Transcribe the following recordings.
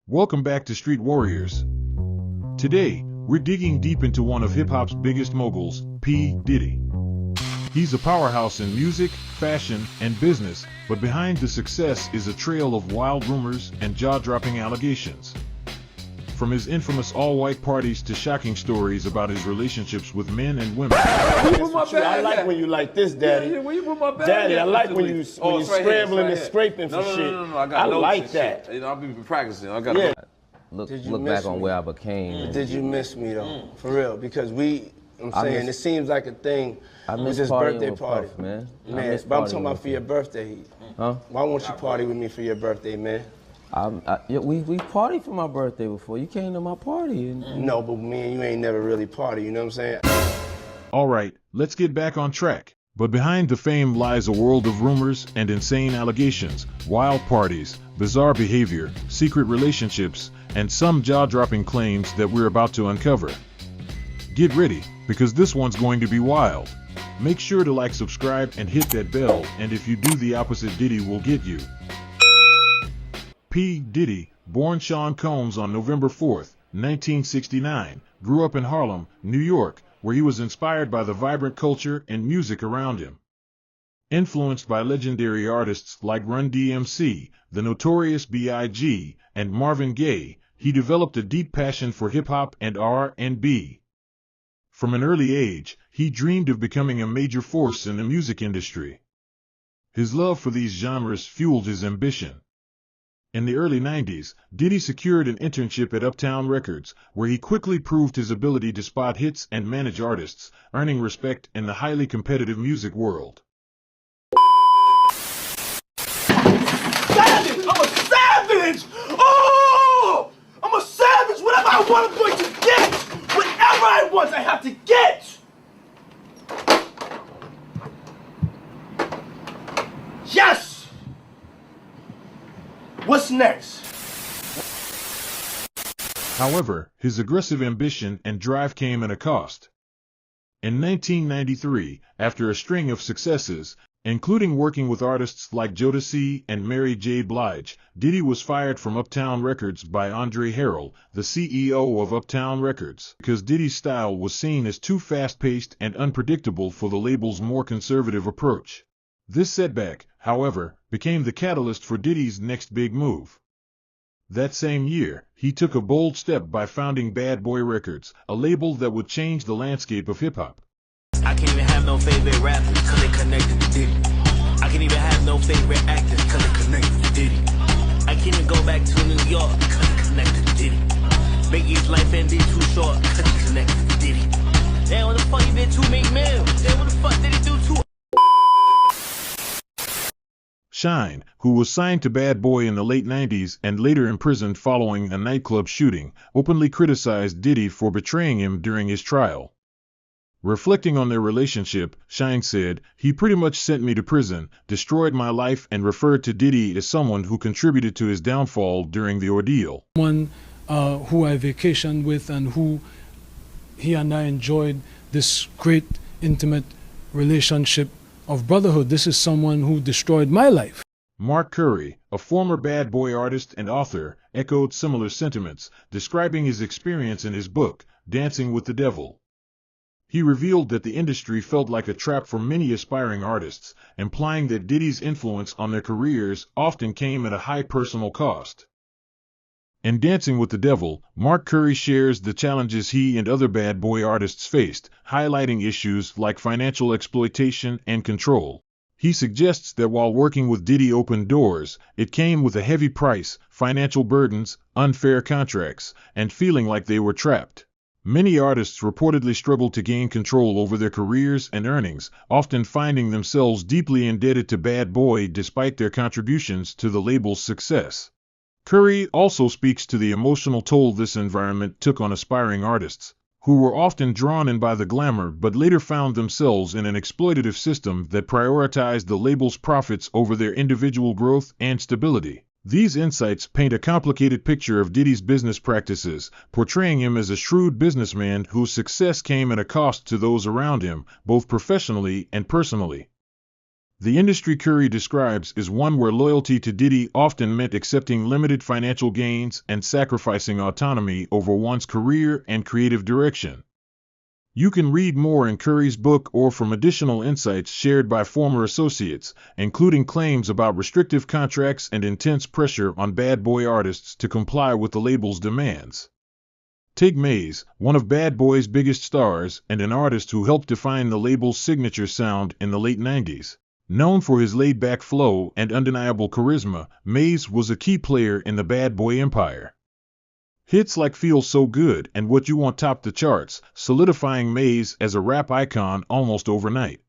Welcome back to Street Warriors. Today, we're digging deep into one of hip-hop's biggest moguls, P. Diddy. He's a powerhouse in music, fashion, and business, but behind the success is a trail of wild rumors and jaw-dropping allegations. From his infamous all-white parties to shocking stories about his relationships with men and women. I like when you like this, Daddy. Yeah, where you put my bag Daddy, at? I like when you It's right scrambling here, and scraping for shit. No, I got notes like and that. shit. You know, I've been practicing. I got Yeah. Look Did you back miss on me? where I became. Did you miss me though? For real, because I'm I saying, miss- it seems like a thing I with miss this partying birthday with party. Puff, man. I Man, miss but I'm partying talking about with for your birthday. Huh? Why won't you party with me for your birthday, man? Yeah, we partied for my birthday before. You came to my party. No, but me and you ain't never really party, you know what I'm saying? Alright, let's get back on track. But behind the fame lies a world of rumors and insane allegations, wild parties, bizarre behavior, secret relationships, and some jaw-dropping claims that we're about to uncover. Get ready, because this one's going to be wild. Make sure to like, subscribe, and hit that bell, and if you do, the opposite Diddy will get you. P. Diddy, born Sean Combs on November 4, 1969, grew up in Harlem, New York, where he was inspired by the vibrant culture and music around him. Influenced by legendary artists like Run DMC, the Notorious B.I.G., and Marvin Gaye, he developed a deep passion for hip-hop and R&B. From an early age, he dreamed of becoming a major force in the music industry. His love for these genres fueled his ambition. In the early 90s, Diddy secured an internship at Uptown Records, where he quickly proved his ability to spot hits and manage artists, earning respect in the highly competitive music world. Savage! I'm a savage! Oh! I'm a savage! Whatever I want, I'm going to get! Whatever I want, I have to get! Yes! What's next? However, his aggressive ambition and drive came at a cost. In 1993, after a string of successes, including working with artists like Jodeci and Mary J. Blige, Diddy was fired from Uptown Records by Andre Harrell, the CEO of Uptown Records, because Diddy's style was seen as too fast-paced and unpredictable for the label's more conservative approach. This setback, however, became the catalyst for Diddy's next big move. That same year, he took a bold step by founding Bad Boy Records, a label that would change the landscape of hip-hop. I can't even have no favorite rappers cause they connected to Diddy. I can't even have no favorite actors cause they connected to Diddy. I can't even go back to New York cause they connected to Diddy. Biggie's life ended too short cause he connected to Diddy. Damn, what the fuck he did to Meek Mill? Damn, what the fuck did he do to Shine, who was signed to Bad Boy in the late 90s and later imprisoned following a nightclub shooting, openly criticized Diddy for betraying him during his trial. Reflecting on their relationship, Shine said, "He pretty much sent me to prison, destroyed my life, and referred to Diddy as someone who contributed to his downfall during the ordeal." One who I vacationed with and who he and I enjoyed this great intimate relationship of brotherhood. This is someone who destroyed my life. Mark Curry, a former Bad Boy artist and author, echoed similar sentiments, describing his experience in his book, Dancing with the Devil. He revealed that the industry felt like a trap for many aspiring artists, implying that Diddy's influence on their careers often came at a high personal cost. In Dancing with the Devil, Mark Curry shares the challenges he and other Bad Boy artists faced, highlighting issues like financial exploitation and control. He suggests that while working with Diddy opened doors, it came with a heavy price, financial burdens, unfair contracts, and feeling like they were trapped. Many artists reportedly struggled to gain control over their careers and earnings, often finding themselves deeply indebted to Bad Boy despite their contributions to the label's success. Curry also speaks to the emotional toll this environment took on aspiring artists, who were often drawn in by the glamour but later found themselves in an exploitative system that prioritized the label's profits over their individual growth and stability. These insights paint a complicated picture of Diddy's business practices, portraying him as a shrewd businessman whose success came at a cost to those around him, both professionally and personally. The industry Curry describes is one where loyalty to Diddy often meant accepting limited financial gains and sacrificing autonomy over one's career and creative direction. You can read more in Curry's book or from additional insights shared by former associates, including claims about restrictive contracts and intense pressure on Bad Boy artists to comply with the label's demands. Take Maze, one of Bad Boy's biggest stars and an artist who helped define the label's signature sound in the late 90s. Known for his laid-back flow and undeniable charisma, Maze was a key player in the Bad Boy empire. Hits like Feel So Good and What You Want topped the charts, solidifying Maze as a rap icon almost overnight.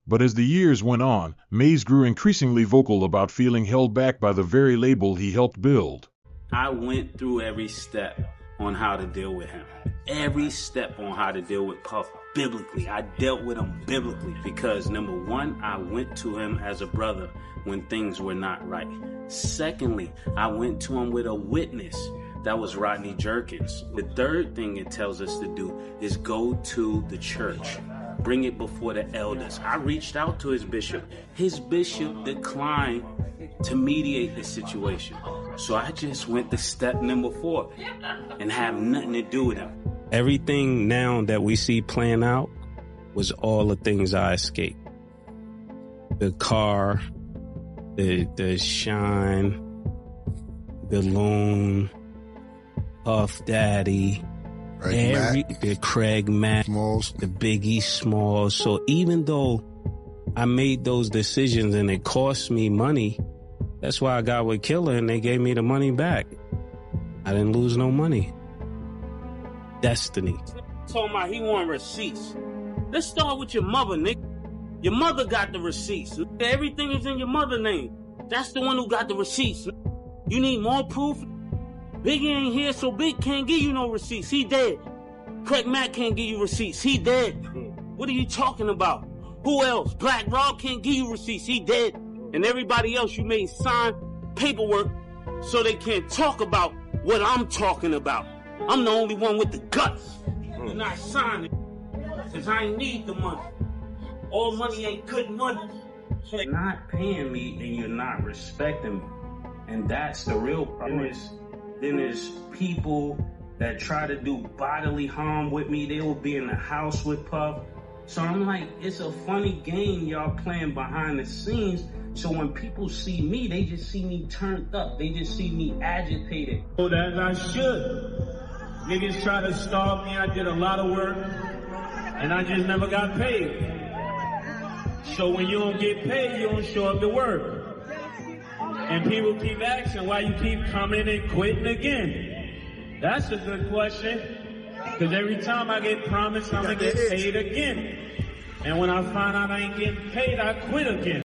But as the years went on, Maze grew increasingly vocal about feeling held back by the very label he helped build. I went through every step on how to deal with him. Every step on how to deal with Puff biblically. I dealt with him biblically because, number one, I went to him as a brother when things were not right. Secondly, I went to him with a witness. That was Rodney Jerkins. The third thing it tells us to do is go to the church. Bring it before the elders. I reached out to his bishop. His bishop declined to mediate the situation. So I just went to step number 4 and have nothing to do with him. Everything now that we see playing out was all the things I escaped. The car, the shine, the loan, Puff Daddy, the Craig Mack, Smalls, the Biggie Smalls. So even though I made those decisions and it cost me money, that's why I got with Killer and they gave me the money back. I didn't lose no money. Destiny. Talking about he want receipts. Let's start with your mother, nigga. Your mother got the receipts. Everything is in your mother's name. That's the one who got the receipts. You need more proof? Biggie ain't here, so Big can't give you no receipts. He dead. Craig Mack can't give you receipts. He dead. What are you talking about? Who else? Black Rob can't give you receipts. He dead. And everybody else you made sign paperwork so they can't talk about what I'm talking about. I'm the only one with the guts to not sign it. Because I ain't need the money. All money ain't good money. So you're not paying me and you're not respecting me. And that's the real problem. Then there's people that try to do bodily harm with me. They will be in the house with Puff. So I'm like, it's a funny game y'all playing behind the scenes. So when people see me, they just see me turned up. They just see me agitated. Oh, that I should. Niggas try to starve me. I did a lot of work, and I just never got paid. So when you don't get paid, you don't show up to work. And people keep asking why you keep coming and quitting again. That's a good question. Because every time I get promised I'm going to get paid again. And when I find out I ain't getting paid, I quit again.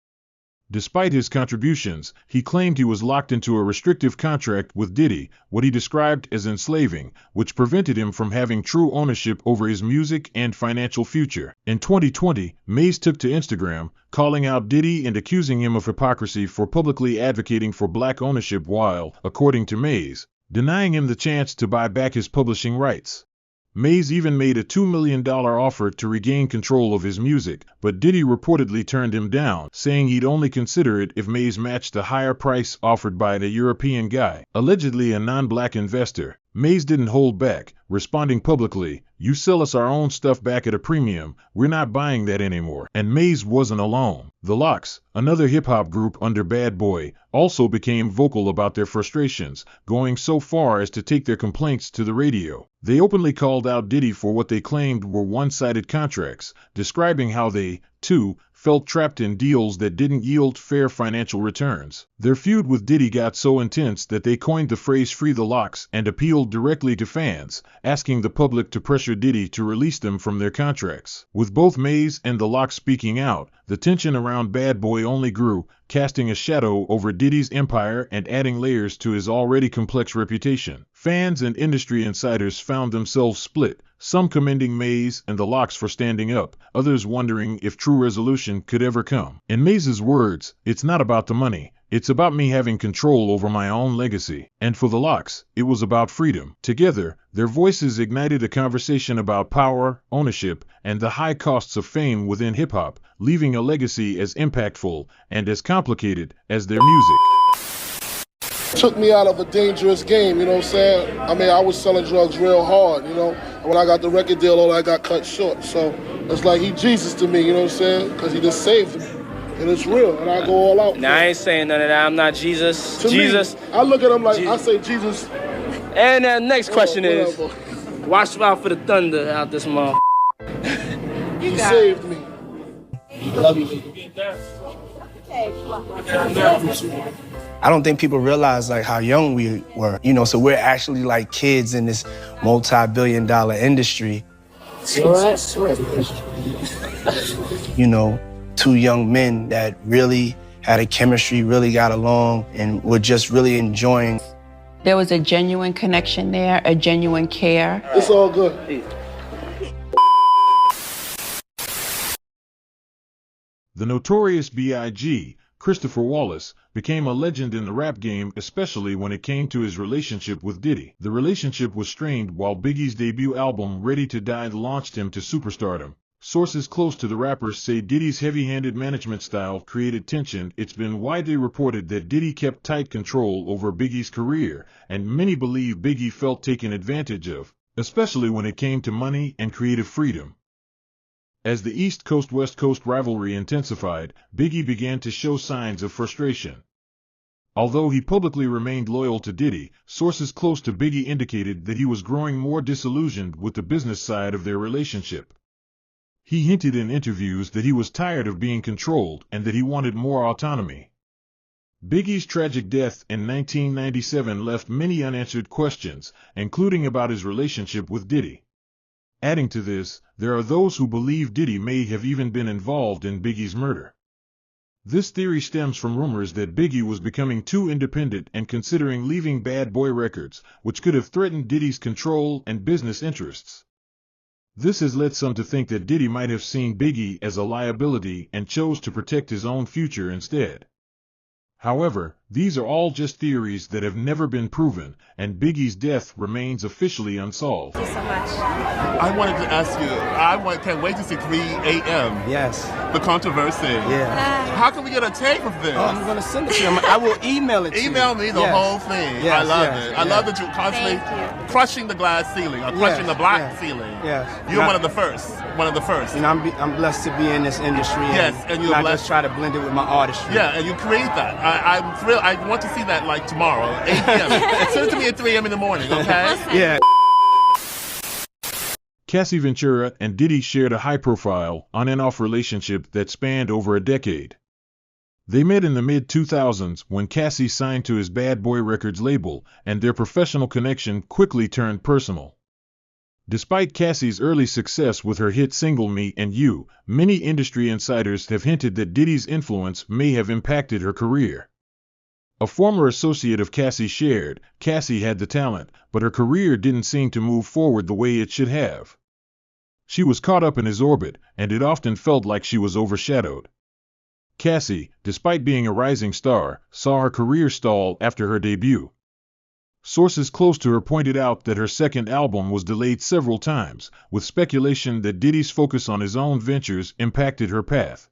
Despite his contributions, he claimed he was locked into a restrictive contract with Diddy, what he described as enslaving, which prevented him from having true ownership over his music and financial future. In 2020, Maze took to Instagram, calling out Diddy and accusing him of hypocrisy for publicly advocating for black ownership while, according to Maze, denying him the chance to buy back his publishing rights. Maze even made a $2 million offer to regain control of his music, but Diddy reportedly turned him down, saying he'd only consider it if Maze matched the higher price offered by the European guy, allegedly a non-black investor. Maze didn't hold back, responding publicly, "You sell us our own stuff back at a premium, we're not buying that anymore." And Maze wasn't alone. The Lox, another hip-hop group under Bad Boy, also became vocal about their frustrations, going so far as to take their complaints to the radio. They openly called out Diddy for what they claimed were one-sided contracts, describing how they, too, felt trapped in deals that didn't yield fair financial returns. Their feud with Diddy got so intense that they coined the phrase "Free the Lox" and appealed directly to fans, asking the public to pressure Diddy to release them from their contracts. With both Maze and the Lox speaking out, the tension around Bad Boy only grew, casting a shadow over Diddy's empire and adding layers to his already complex reputation. Fans and industry insiders found themselves split, some commending Maze and the Lox for standing up, others wondering if true resolution could ever come. In Maze's words, "It's not about the money, It's about me having control over my own legacy. And for the Locks, it was about freedom. Together, their voices ignited a conversation about power, ownership, and the high costs of fame within hip-hop, leaving a legacy as impactful and as complicated as their music. Took me out of a dangerous game, you know what I'm saying? I mean, I was selling drugs real hard, you know? And when I got the record deal, all I got cut short. So it's like he Jesus to me, you know what I'm saying? Because he just saved me. And it's real, and I go all out. Nah, I ain't saying none of that. I'm not Jesus. To Jesus. Me, I look at him like, I say Jesus. And the next question is, watch out for the thunder out this month. He saved me. Love you. I don't think people realize like how young we were, you know, so we're actually like kids in this multi-billion-dollar industry. You know, two young men that really had a chemistry, really got along, and were just really enjoying. There was a genuine connection there, a genuine care. It's all good. The notorious B.I.G., Christopher Wallace, became a legend in the rap game, especially when it came to his relationship with Diddy. The relationship was strained while Biggie's debut album, Ready to Die, launched him to superstardom. Sources close to the rapper say Diddy's heavy-handed management style created tension. It's been widely reported that Diddy kept tight control over Biggie's career, and many believe Biggie felt taken advantage of, especially when it came to money and creative freedom. As the East Coast-West Coast rivalry intensified, Biggie began to show signs of frustration. Although he publicly remained loyal to Diddy, sources close to Biggie indicated that he was growing more disillusioned with the business side of their relationship. He hinted in interviews that he was tired of being controlled and that he wanted more autonomy. Biggie's tragic death in 1997 left many unanswered questions, including about his relationship with Diddy. Adding to this, there are those who believe Diddy may have even been involved in Biggie's murder. This theory stems from rumors that Biggie was becoming too independent and considering leaving Bad Boy Records, which could have threatened Diddy's control and business interests. This has led some to think that Diddy might have seen Biggie as a liability and chose to protect his own future instead. However, these are all just theories that have never been proven, and Biggie's death remains officially unsolved. Thank you so much. I wanted to ask you, can't wait to see 3 a.m. Yes. The controversy. Yeah. How can we get a tape of this? Oh, I'm going to send it to you. I will email it to you. Email me the whole thing. Yes, I love yes, it. I love that you're constantly crushing the glass ceiling, or crushing the black ceiling. Yes. You're one of the first. One of the first. You know, I'm blessed to be in this industry. Yes, and you're I blessed. just try to blend it with my artistry. Yeah, and you create that. I'm thrilled. I want to see that like tomorrow, 8 p.m. Send it to me at 3 a.m. in the morning, okay? Yeah. Cassie Ventura and Diddy shared a high-profile, on-and-off relationship that spanned over a decade. They met in the mid-2000s when Cassie signed to his Bad Boy Records label, and their professional connection quickly turned personal. Despite Cassie's early success with her hit single Me and You, many industry insiders have hinted that Diddy's influence may have impacted her career. A former associate of Cassie shared, Cassie had the talent, but her career didn't seem to move forward the way it should have. She was caught up in his orbit, and it often felt like she was overshadowed. Cassie, despite being a rising star, saw her career stall after her debut. Sources close to her pointed out that her second album was delayed several times, with speculation that Diddy's focus on his own ventures impacted her path.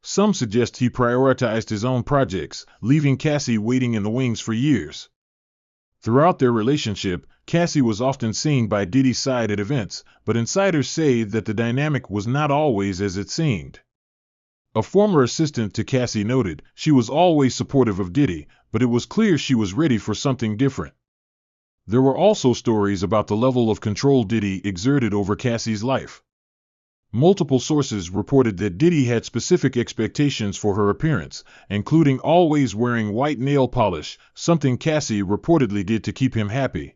Some suggest he prioritized his own projects, leaving Cassie waiting in the wings for years. Throughout their relationship, Cassie was often seen by Diddy's side at events, but insiders say that the dynamic was not always as it seemed. A former assistant to Cassie noted, she was always supportive of Diddy, but it was clear she was ready for something different. There were also stories about the level of control Diddy exerted over Cassie's life. Multiple sources reported that Diddy had specific expectations for her appearance, including always wearing white nail polish, something Cassie reportedly did to keep him happy.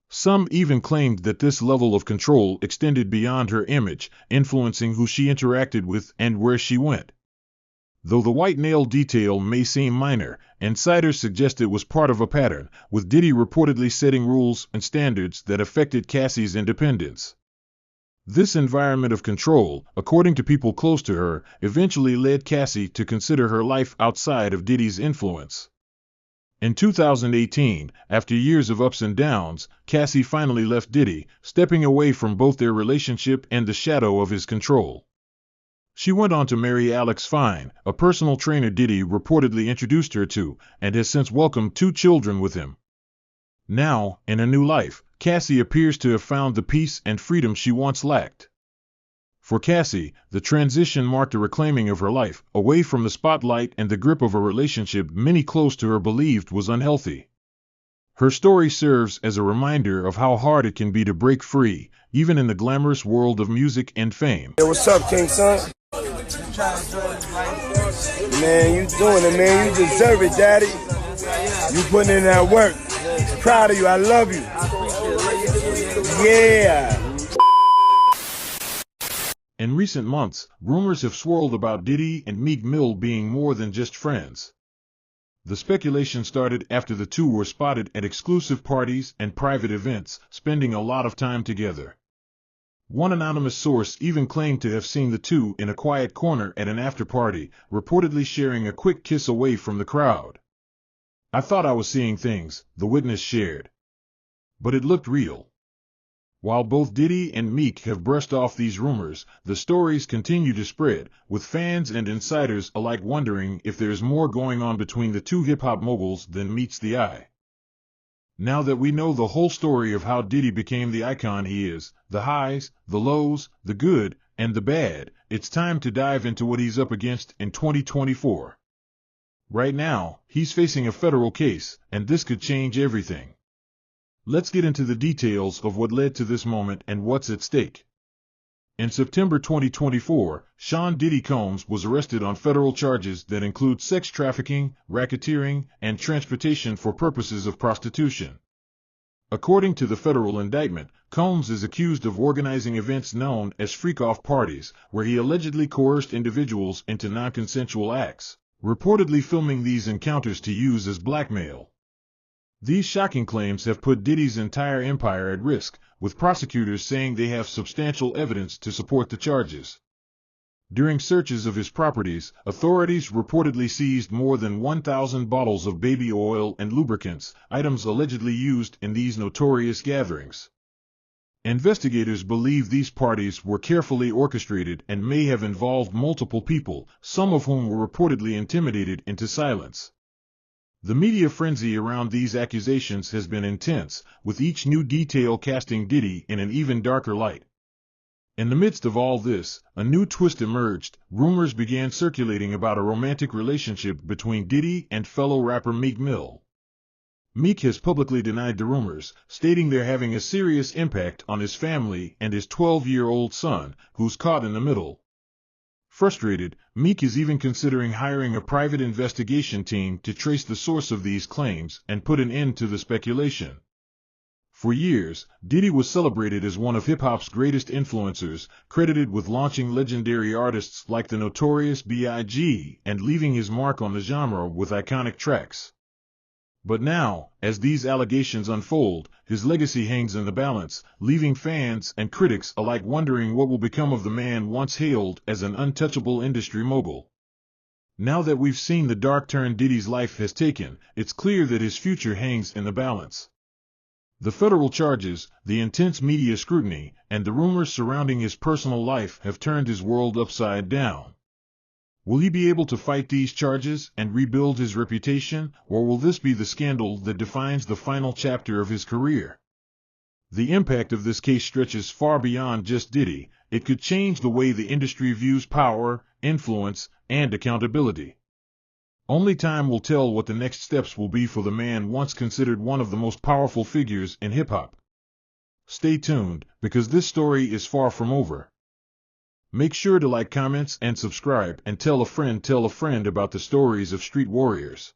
Some even claimed that this level of control extended beyond her image, influencing who she interacted with and where she went. Though the white nail detail may seem minor, insiders suggest it was part of a pattern, with Diddy reportedly setting rules and standards that affected Cassie's independence. This environment of control, according to people close to her, eventually led Cassie to consider her life outside of Diddy's influence. In 2018, after years of ups and downs, Cassie finally left Diddy, stepping away from both their relationship and the shadow of his control. She went on to marry Alex Fine, a personal trainer Diddy reportedly introduced her to, and has since welcomed 2 children with him. Now, in her new life, Cassie appears to have found the peace and freedom she once lacked. For Cassie, the transition marked a reclaiming of her life, away from the spotlight and the grip of a relationship many close to her believed was unhealthy. Her story serves as a reminder of how hard it can be to break free, even in the glamorous world of music and fame. Hey, what's up, King Son? Man, you doing it, man. You deserve it, Daddy. You putting in that work. Proud of you. I love you. Yeah. In recent months, rumors have swirled about Diddy and Meek Mill being more than just friends. The speculation started after the two were spotted at exclusive parties and private events, spending a lot of time together. One anonymous source even claimed to have seen the two in a quiet corner at an after-party, reportedly sharing a quick kiss away from the crowd. "I thought I was seeing things," the witness shared. But it looked real. While both Diddy and Meek have brushed off these rumors, the stories continue to spread, with fans and insiders alike wondering if there is more going on between the two hip-hop moguls than meets the eye. Now that we know the whole story of how Diddy became the icon he is, the highs, the lows, the good, and the bad, it's time to dive into what he's up against in 2024. Right now, he's facing a federal case, and this could change everything. Let's get into the details of what led to this moment and what's at stake. In September 2024, Sean Diddy Combs was arrested on federal charges that include sex trafficking, racketeering, and transportation for purposes of prostitution. According to the federal indictment, Combs is accused of organizing events known as freak-off parties, where he allegedly coerced individuals into non-consensual acts, reportedly filming these encounters to use as blackmail. These shocking claims have put Diddy's entire empire at risk, with prosecutors saying they have substantial evidence to support the charges. During searches of his properties, authorities reportedly seized more than 1,000 bottles of baby oil and lubricants, items allegedly used in these notorious gatherings. Investigators believe these parties were carefully orchestrated and may have involved multiple people, some of whom were reportedly intimidated into silence. The media frenzy around these accusations has been intense, with each new detail casting Diddy in an even darker light. In the midst of all this, a new twist emerged. Rumors began circulating about a romantic relationship between Diddy and fellow rapper Meek Mill. Meek has publicly denied the rumors, stating they're having a serious impact on his family and his 12-year-old son, who's caught in the middle. Frustrated, Meek is even considering hiring a private investigation team to trace the source of these claims and put an end to the speculation. For years, Diddy was celebrated as one of hip-hop's greatest influencers, credited with launching legendary artists like the Notorious B.I.G. and leaving his mark on the genre with iconic tracks. But now, as these allegations unfold, his legacy hangs in the balance, leaving fans and critics alike wondering what will become of the man once hailed as an untouchable industry mogul. Now that we've seen the dark turn Diddy's life has taken, it's clear that his future hangs in the balance. The federal charges, the intense media scrutiny, and the rumors surrounding his personal life have turned his world upside down. Will he be able to fight these charges and rebuild his reputation, or will this be the scandal that defines the final chapter of his career? The impact of this case stretches far beyond just Diddy. It could change the way the industry views power, influence, and accountability. Only time will tell what the next steps will be for the man once considered one of the most powerful figures in hip-hop. Stay tuned, because this story is far from over. Make sure to like, comments, and subscribe, and tell a friend about the stories of street warriors.